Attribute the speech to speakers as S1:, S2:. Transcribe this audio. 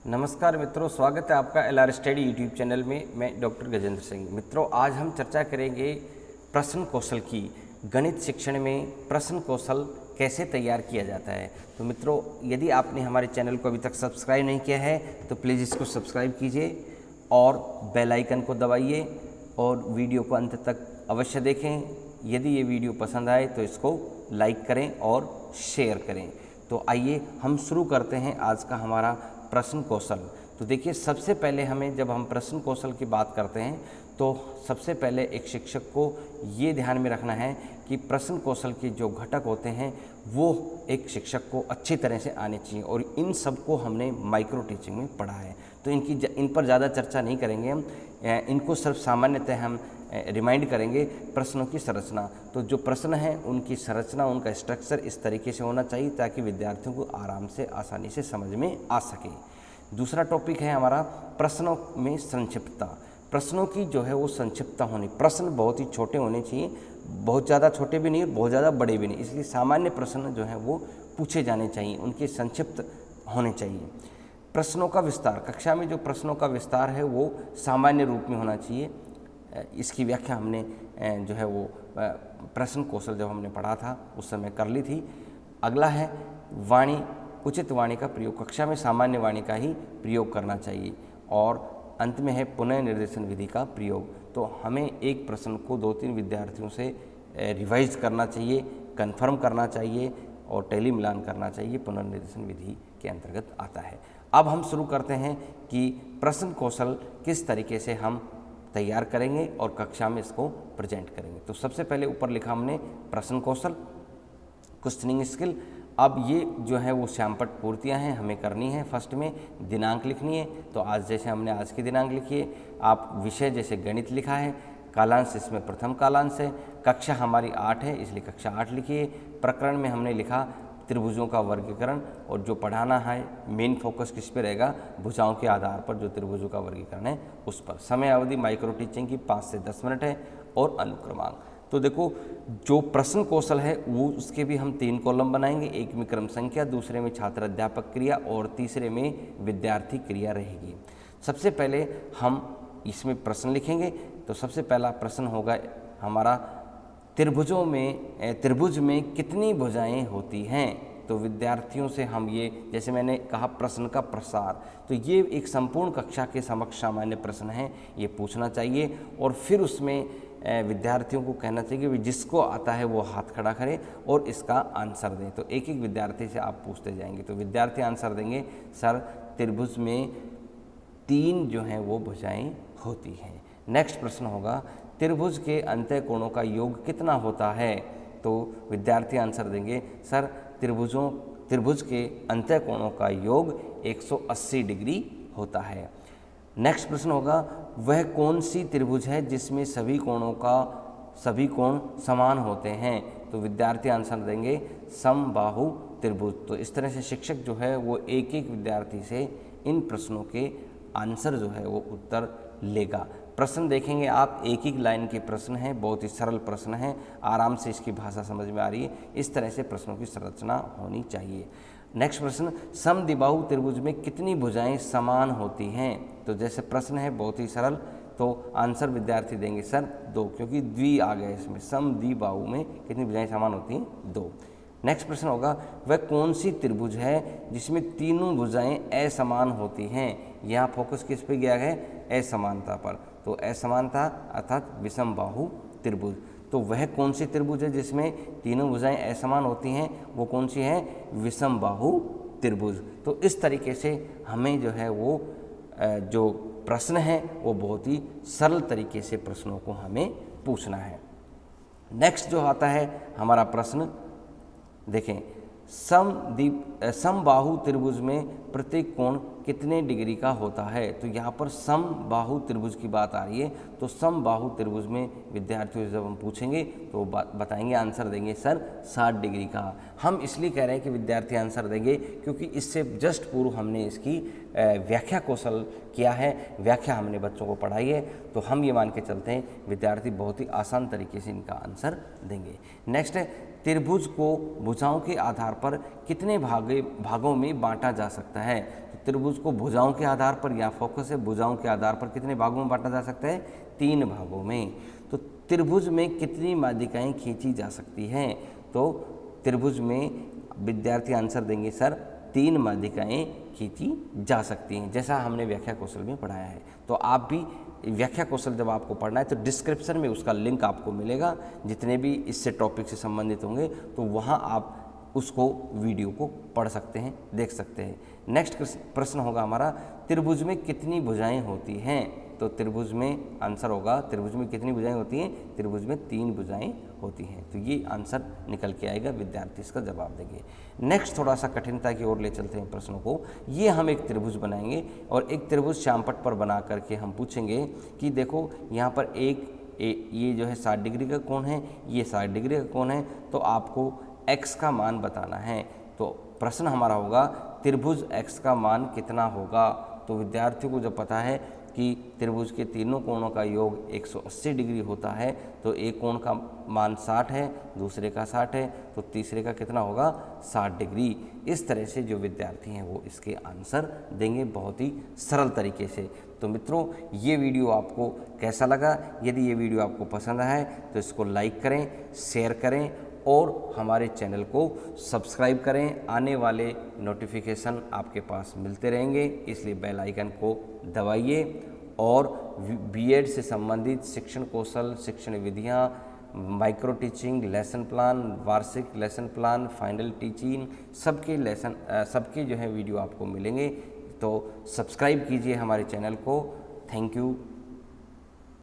S1: नमस्कार मित्रों, स्वागत है आपका LR स्टडी यूट्यूब चैनल में। मैं डॉक्टर गजेंद्र सिंह। मित्रों, आज हम चर्चा करेंगे प्रश्न कौशल की। गणित शिक्षण में प्रश्न कौशल कैसे तैयार किया जाता है। तो मित्रों, यदि आपने हमारे चैनल को अभी तक सब्सक्राइब नहीं किया है तो प्लीज़ इसको सब्सक्राइब कीजिए और बेल आइकन को दबाइए और वीडियो को अंत तक अवश्य देखें। यदि ये वीडियो पसंद आए तो इसको लाइक करें और शेयर करें। तो आइए हम शुरू करते हैं आज का हमारा प्रश्न कौशल। तो देखिए, सबसे पहले हमें जब हम प्रश्न कौशल की बात करते हैं तो सबसे पहले एक शिक्षक को ये ध्यान में रखना है कि प्रश्न कौशल के जो घटक होते हैं वो एक शिक्षक को अच्छी तरह से आने चाहिए, और इन सब को हमने माइक्रो टीचिंग में पढ़ा है। तो इन पर ज़्यादा चर्चा नहीं करेंगे हम, इनको सिर्फ सामान्यतः हम रिमाइंड करेंगे। प्रश्नों की संरचना, तो जो प्रश्न है उनकी संरचना, उनका स्ट्रक्चर इस तरीके से होना चाहिए ताकि विद्यार्थियों को आराम से आसानी से समझ में आ सके। दूसरा टॉपिक है हमारा प्रश्नों में संक्षिप्तता। प्रश्नों की जो है वो संक्षिप्तता होनी, प्रश्न बहुत ही छोटे होने चाहिए, बहुत ज़्यादा छोटे भी नहीं, बहुत ज़्यादा बड़े भी नहीं। इसलिए सामान्य प्रश्न जो है वो पूछे जाने चाहिए, उनके संक्षिप्त होने चाहिए। प्रश्नों का विस्तार, कक्षा में जो प्रश्नों का विस्तार है वो सामान्य रूप में होना चाहिए। इसकी व्याख्या हमने जो है वो प्रश्न कौशल जब हमने पढ़ा था उस समय कर ली थी। अगला है वाणी, उचित वाणी का प्रयोग। कक्षा में सामान्य वाणी का ही प्रयोग करना चाहिए। और अंत में है पुनः निर्देशन विधि का प्रयोग। तो हमें एक प्रश्न को 2-3 विद्यार्थियों से रिवाइज करना चाहिए, कंफर्म करना चाहिए और टैली मिलान करना चाहिए। पुनर्निर्देशन विधि के अंतर्गत आता है। अब हम शुरू करते हैं कि प्रश्न कौशल किस तरीके से हम तैयार करेंगे और कक्षा में इसको प्रेजेंट करेंगे। तो सबसे पहले ऊपर लिखा हमने प्रश्न कौशल, क्वेश्चनिंग स्किल। अब ये जो है वो श्यामपट्ट पूर्तियाँ हैं, हमें करनी है। फर्स्ट में दिनांक लिखनी है, तो आज जैसे हमने आज की दिनांक लिखी है। आप विषय जैसे गणित लिखा है, कालांश इसमें प्रथम कालांश है। कक्षा हमारी 8 है, इसलिए कक्षा 8 लिखिए। प्रकरण में हमने लिखा त्रिभुजों का वर्गीकरण, और जो पढ़ाना है मेन फोकस किस पे रहेगा, भुजाओं के आधार पर जो त्रिभुजों का वर्गीकरण है उस पर। समय अवधि माइक्रो टीचिंग की 5 से 10 मिनट है। और अनुक्रमांक, तो देखो जो प्रश्न कौशल है वो उसके भी हम 3 कॉलम बनाएंगे। एक में क्रम संख्या, दूसरे में छात्र अध्यापक क्रिया और तीसरे में विद्यार्थी क्रिया रहेगी। सबसे पहले हम इसमें प्रश्न लिखेंगे। तो सबसे पहला प्रश्न होगा हमारा, त्रिभुज में कितनी भुजाएं होती हैं। तो विद्यार्थियों से हम ये, जैसे मैंने कहा प्रश्न का प्रसार, तो ये एक संपूर्ण कक्षा के समक्ष सामान्य प्रश्न है, ये पूछना चाहिए। और फिर उसमें विद्यार्थियों को कहना चाहिए कि जिसको आता है वो हाथ खड़ा करे और इसका आंसर दें। तो एक एक विद्यार्थी से आप पूछते जाएंगे। तो विद्यार्थी आंसर देंगे, सर त्रिभुज में 3 जो हैं वो भुजाएं होती हैं। नेक्स्ट प्रश्न होगा, त्रिभुज के अंतःकोणों का योग कितना होता है। तो विद्यार्थी आंसर देंगे, सर त्रिभुज के अंतःकोणों का योग 180 डिग्री होता है। नेक्स्ट प्रश्न होगा, वह कौन सी त्रिभुज है जिसमें सभी कोण समान होते हैं। तो विद्यार्थी आंसर देंगे, समबाहु त्रिभुज। तो इस तरह से शिक्षक जो है वो एक एक विद्यार्थी से इन प्रश्नों के आंसर जो है वो उत्तर लेगा। प्रश्न देखेंगे आप, एक एक लाइन के प्रश्न हैं, बहुत ही सरल प्रश्न हैं, आराम से इसकी भाषा समझ में आ रही है। इस तरह से प्रश्नों की संरचना होनी चाहिए। नेक्स्ट प्रश्न, समद्विबाहु त्रिभुज में कितनी भुजाएं समान होती हैं। तो जैसे प्रश्न है बहुत ही सरल, तो आंसर विद्यार्थी देंगे सर 2, क्योंकि द्वि आ गया इसमें। समद्विबाहु में कितनी भुजाएं समान होती हैं, 2। नेक्स्ट प्रश्न होगा, वह कौन सी त्रिभुज है जिसमें तीनों भुजाएं असमान होती हैं। यहाँ फोकस किस पे गया है, असमानता पर। तो असमानता अर्थात विषमबाहु त्रिभुज। तो वह कौन सी त्रिभुज है जिसमें तीनों भुजाएं असमान होती हैं, वो कौन सी है, विषमबाहु त्रिभुज। तो इस तरीके से हमें जो है वो जो प्रश्न है वो बहुत ही सरल तरीके से प्रश्नों को हमें पूछना है। नेक्स्ट जो आता है हमारा प्रश्न, देखें, समबाहु त्रिभुज में प्रत्येक कोण कितने डिग्री का होता है। तो यहाँ पर समबाहु त्रिभुज की बात आ रही है। तो समबाहु त्रिभुज में विद्यार्थियों से जब हम पूछेंगे तो बताएंगे, आंसर देंगे सर 60 डिग्री का। हम इसलिए कह रहे हैं कि विद्यार्थी आंसर देंगे क्योंकि इससे जस्ट पूर्व हमने इसकी व्याख्या कौशल किया है, व्याख्या हमने बच्चों को पढ़ाई है। तो हम ये मान के चलते हैं विद्यार्थी बहुत ही आसान तरीके से इनका आंसर देंगे। नेक्स्ट है त्रिभुज को भुजाओं के आधार पर कितने भागों में बांटा जा सकता है? तो त्रिभुज को भुजाओं के आधार पर, यहाँ फोकस है भुजाओं के आधार पर, कितने भागों में बांटा जा सकता है? 3 भागों में। तो त्रिभुज में कितनी माध्यिकाएं खींची जा सकती हैं? तो त्रिभुज में विद्यार्थी आंसर देंगे सर 3 माध्यिकाएं खींची जा सकती हैं, जैसा हमने व्याख्या कौशल में पढ़ाया है। तो आप भी व्याख्या कौशल जब आपको पढ़ना है तो डिस्क्रिप्शन में उसका लिंक आपको मिलेगा, जितने भी इससे टॉपिक से संबंधित होंगे तो वहाँ आप उसको वीडियो को पढ़ सकते हैं, देख सकते हैं। नेक्स्ट प्रश्न होगा हमारा, त्रिभुज में कितनी भुजाएं होती हैं? तो त्रिभुज में आंसर होगा, त्रिभुज में कितनी भुजाएं होती हैं? त्रिभुज में 3 भुजाएं होती हैं। तो ये आंसर निकल के आएगा, विद्यार्थी इसका जवाब देंगे। नेक्स्ट थोड़ा सा कठिनता की ओर ले चलते हैं प्रश्नों को। ये हम एक त्रिभुज बनाएंगे और एक त्रिभुज श्यामपट्ट पर बना करके हम पूछेंगे कि देखो यहाँ पर ये जो है 60 डिग्री का कोण है, ये 60 डिग्री का कोण है, तो आपको x का मान बताना है। तो प्रश्न हमारा होगा त्रिभुज x का मान कितना होगा? तो विद्यार्थियों को जब पता है कि त्रिभुज के तीनों कोणों का योग 180 डिग्री होता है, तो एक कोण का मान 60 है, दूसरे का 60 है, तो तीसरे का कितना होगा? 60 डिग्री। इस तरह से जो विद्यार्थी हैं वो इसके आंसर देंगे बहुत ही सरल तरीके से। तो मित्रों, ये वीडियो आपको कैसा लगा? यदि ये वीडियो आपको पसंद आए तो इसको लाइक करें, शेयर करें और हमारे चैनल को सब्सक्राइब करें। आने वाले नोटिफिकेशन आपके पास मिलते रहेंगे, इसलिए बेल आइकन को दबाइए और बीएड से संबंधित शिक्षण कौशल, शिक्षण विधियाँ, माइक्रो टीचिंग, लेसन प्लान, वार्षिक लेसन प्लान, फाइनल टीचिंग, सबके जो है वीडियो आपको मिलेंगे। तो सब्सक्राइब कीजिए हमारे चैनल को। Thank you.